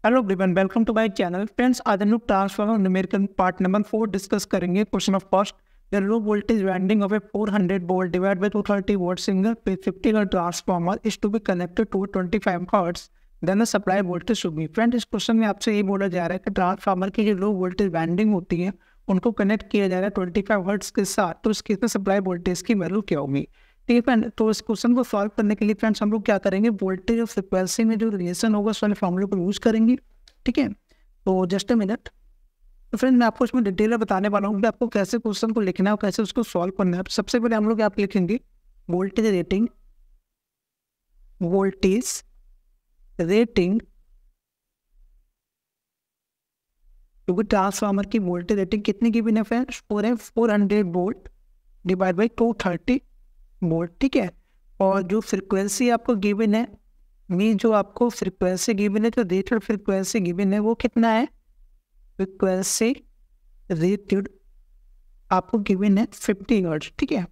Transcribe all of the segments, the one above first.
Hello everyone, welcome to my channel. Friends, आज हम लोग transformer numerical part number 4 discuss करेंगे। Question of first, the low voltage winding of a 400 volt divide by 230 volt single phase 50 hertz transformer is to be connected to 25 hertz, then the supply voltage should be. Friend, इस question में आपसे ये बोला जा रहा है कि transformer की जो लो वोल्टेज वाइंडिंग होती है उनको कनेक्ट किया जा रहा है 25 हर्ट्ज के साथ, तो इस केस में सप्लाई वोल्टेज की वैल्यू क्या होगी। ठीक है फ्रेंड, तो इस क्वेश्चन को सॉल्व करने के लिए फ्रेंड्स हम लोग क्या करेंगे, वोल्टेज और फ्रिक्वेंसी में जो रिलेशन होगा उस वाले फॉर्मूले को यूज करेंगे। ठीक है, तो जस्ट अ मिनट। तो फ्रेंड, मैं आपको इसमें डिटेल में बताने वाला हूँ कि आपको कैसे क्वेश्चन को लिखना है और कैसे उसको सॉल्व करना है। तो सबसे पहले हम लोग आप लिखेंगे वोल्टेज रेटिंग, वोल्टेज रेटिंग, क्योंकि ट्रांसफार्मर की वोल्टेज रेटिंग कितनी की बिना friends 400 volt divide by 230 volt. ठीक है, और जो फ्रिक्वेंसी आपको गिवन है, मीन जो आपको फ्रिक्वेंसी गिवन है, जो रेटेड फ्रिक्वेंसी गिवन है वो कितना है, फ्रिक्वेंसी रेटेड आपको गिवन है 50 हर्ट्ज। ठीक है,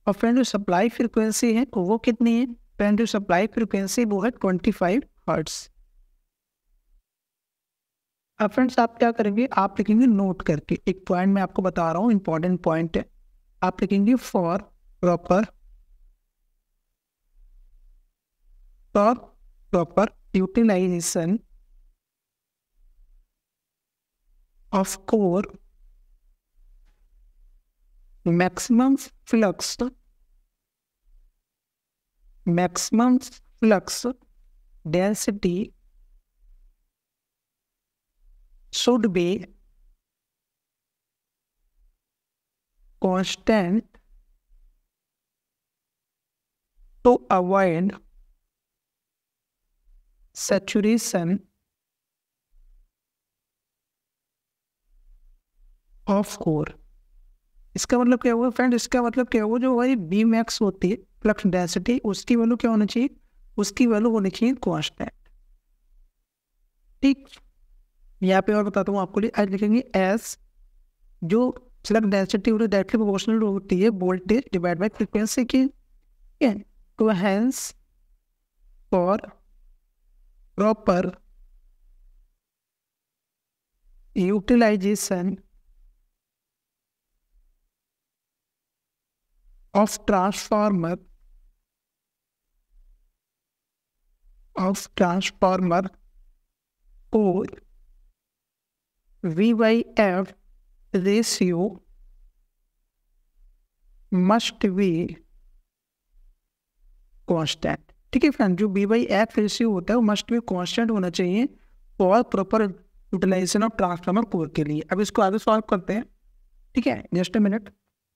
और फ्रेंड जो सप्लाई फ्रिक्वेंसी है वो कितनी है, फ्रेंड जो सप्लाई फ्रिक्वेंसी वो है 25 हर्ट्ज। अब फ्रेंड्स आप क्या करेंगे, आप लिखेंगे नोट करके, एक पॉइंट मैं आपको बता रहा हूँ, इंपॉर्टेंट पॉइंट है। आप लिखेंगे for proper utilization of core, maximum flux density should be constant to avoid saturation of core. इसका मतलब क्या हुआ फ्रेंड, इसका मतलब क्या हुआ, जो हमारी बी मैक्स होती है फ्लक्स डेंसिटी, उसकी वैल्यू क्या होना चाहिए, उसकी वैल्यू होनी चाहिए कांस्टेंट। ठीक, यहाँ पे और बताता हूँ आपको लिए, आज लिखेंगे एस, जो फ्लक्स डेंसिटी होती है डायरेक्टली प्रोपोर्शनल होती है वोल्टेज डिवाइड बाय फ्रीक्वेंसी की। ठीक है, तो hence for proper utilization of transformer core V/F ratio must be constant। ठीक है फ्रेंड, जो V/F रेशियो होता है वो मस्ट बी कांस्टेंट होना चाहिए for proper utilization of transformer core के लिए। अब इसको आगे सॉल्व करते हैं। ठीक है, जस्ट अ मिनट।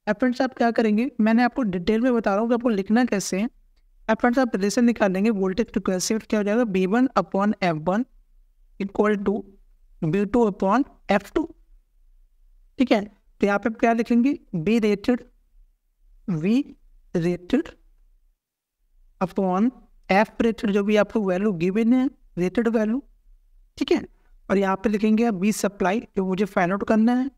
फ्रेंड्स आप क्या करेंगे, मैंने आपको डिटेल में बता रहा हूँ कि आपको लिखना कैसे है। फ्रेंड्स आप रिलेशन निकालेंगे, वोल्टेज फ्रिक्वेंसी क्या हो जाएगा, V1/F1 इक्वल टू V2/F2। ठीक है, तो यहाँ पे क्या लिखेंगे, V rated upon F rated, जो भी आपको वैल्यू गिवन है रेटेड वैल्यू। ठीक है, और यहाँ पे लिखेंगे बी सप्लाई, जो मुझे फाइंड आउट करना है,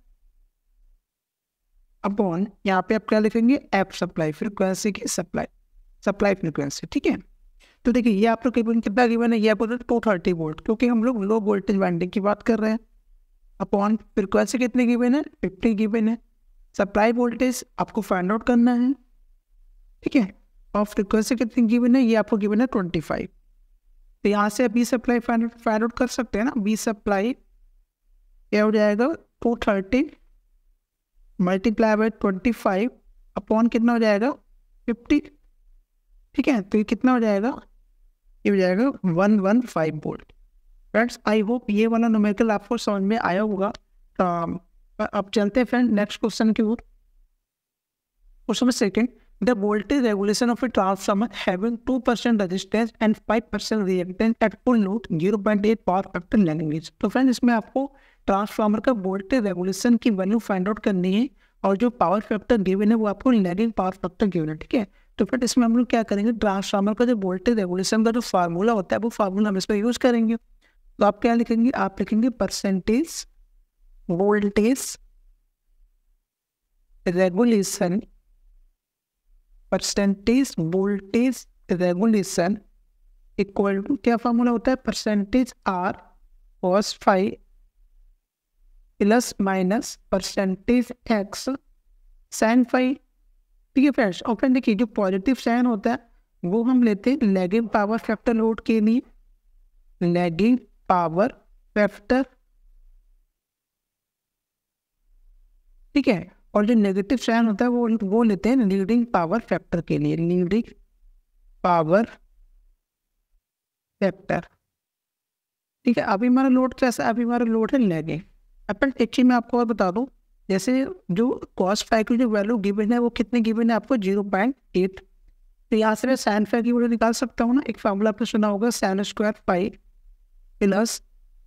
अपॉन यहाँ पे आप क्या लिखेंगे, एफ सप्लाई, फ्रीक्वेंसी की सप्लाई फ्रीक्वेंसी। ठीक है, तो देखिए ये आप लोग कितना गिवन है, ये आपको 230 वोल्ट, क्योंकि हम लोग लो वोल्टेज वाइंडिंग की बात कर रहे हैं, अपॉन फ्रीक्वेंसी कितनी गिवन है, 50 गिवन है, सप्लाई वोल्टेज आपको फाइंड आउट करना है। ठीक है, और फ्रीक्वेंसी कितनी गिवन है, ये आपको गिवन है 25। तो यहाँ से बी सप्लाई फाइंड आउट कर सकते हैं ना, बी सप्लाई क्या हो जाएगा, 230 मल्टीप्लाई बाय 25 अपॉन कितना हो जाएगा, 50। ठीक है, तो ये कितना हो जाएगा, ये हो जाएगा 115 वोल्ट। फ्रेंड्स आई होप ये वाला न्यूमेरिकल आपको समझ में आया होगा। अब चलते हैं फ्रेंड नेक्स्ट क्वेश्चन की ओर। Question second, the voltage regulation of a transformer having 2% resistance and 5% reactance at full load 0.8 power factor language. तो फ्रेंड इसमें आपको ट्रांसफार्मर का वोल्टेज रेगुलेशन की वैल्यू फाइंड आउट करनी है, और जो पावर फैक्टर गिवन है वो आपको लैगिंग पावर फैक्टर गिवन है। ठीक है, तो फ्रेंड इसमें हम लोग क्या करेंगे, ट्रांसफार्मर का जो वोल्टेज रेगुलेशन का जो फार्मूला होता है वो फार्मूला हम इस पर यूज करेंगे। तो आप क्या लिखेंगे, आप लिखेंगे percentage voltage regulation, percentage voltage regulation equal to क्या फॉर्मूला होता है, percentage R cos phi plus minus percentage X sine phi. ठीक है फ्रेंड्स, और फ्रेंड देखिए जो पॉजिटिव साइन होता है वो हम लेते हैं लैगिंग पावर फैक्टर लोड के लिए, लैगिंग पावर फैक्टर। ठीक है, और जो नेगेटिव साइन होता है वो लेते हैं लीडिंग पावर फैक्टर के लिए, लीडिंग पावर फैक्टर। ठीक है, अभी हमारा लोड कैसा है, अभी हमारा लोड है लैगिंग। अपन एक चीज मैं आपको और बता दूं, जैसे जो कॉस फाई की जो वैल्यू गिवन है वो कितनी गिवन है आपको, 0.8। तो यहाँ से मैं साइन फाई की वैल्यू निकाल सकता हूँ ना। एक फॉर्मूला आपने सुना होगा, sine square phi plus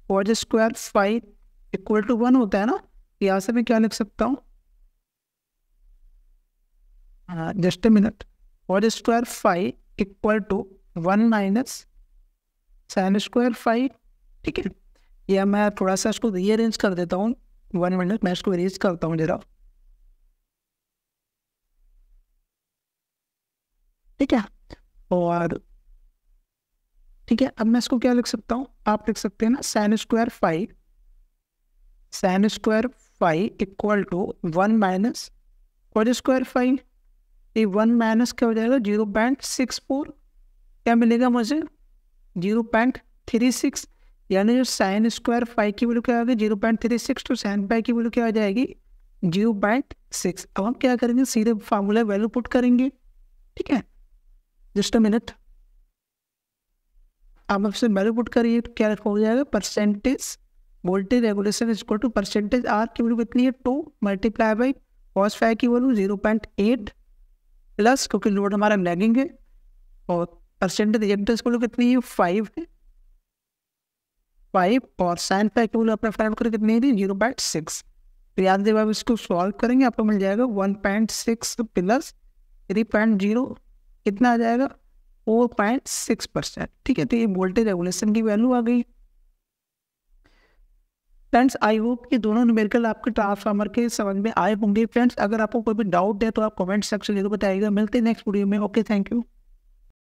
cos square phi equal to 1 होता है ना। यहाँ से मैं क्या लिख सकता हूँ, just a minute, cos square phi equal to 1 minus sine square phi. ठीक है, या मैं थोड़ा सा इसको रीअरेंज कर देता हूँ, 1 मिनट मैं इसको अरेंज करता हूँ जरा। ठीक है, और ठीक है, अब मैं इसको क्या लिख सकता हूँ, आप लिख सकते हैं ना sine square phi equal to 1 minus cos square phi. ये 1 माइनस क्या हो जाएगा, 0.64। क्या मिलेगा मुझे, 0.36। यानी जो साइन स्क्वायर फाई की वैल्यू क्या आ गई, 0.36, तो साइन फाई की वैल्यू क्या आ जाएगी, 0.6। अब हम क्या करेंगे, सीधे फार्मूला वैल्यू पुट करेंगे। ठीक है, जस्ट अ मिनट, आप आपसे वैल्यू पुट करिए तो क्या हो जाएगा, percentage voltage regulation is equal to percentage R की वैल्यू कितनी है 2 मल्टीप्लाई बाई कॉस फाई की वैल्यू 0.8 प्लस, क्योंकि लोड हमारा लैगिंग है, और परसेंटेज रिएक्टेंस की वैल्यू कितनी है 5 है, 5, और साइन फाई की वैल्यू अपना फाइंड करें कितनी है 0.6। तो याद देगा, आप इसको सॉल्व करेंगे आपको मिल जाएगा 1.6 प्लस 3.0 कितना आ जाएगा, 4.6%। ठीक है, तो ये वोल्टेज रेगुलेशन की वैल्यू आ गई। फ्रेंड्स आई होप कि दोनों न्यूमेरिकल आपके ट्रांसफार्मर के समझ में आए होंगे। फ्रेंड्स अगर आपको कोई भी डाउट है तो आप कमेंट सेक्शन में बताइएगा। मिलते हैं नेक्स्ट वीडियो में। Okay, thank you.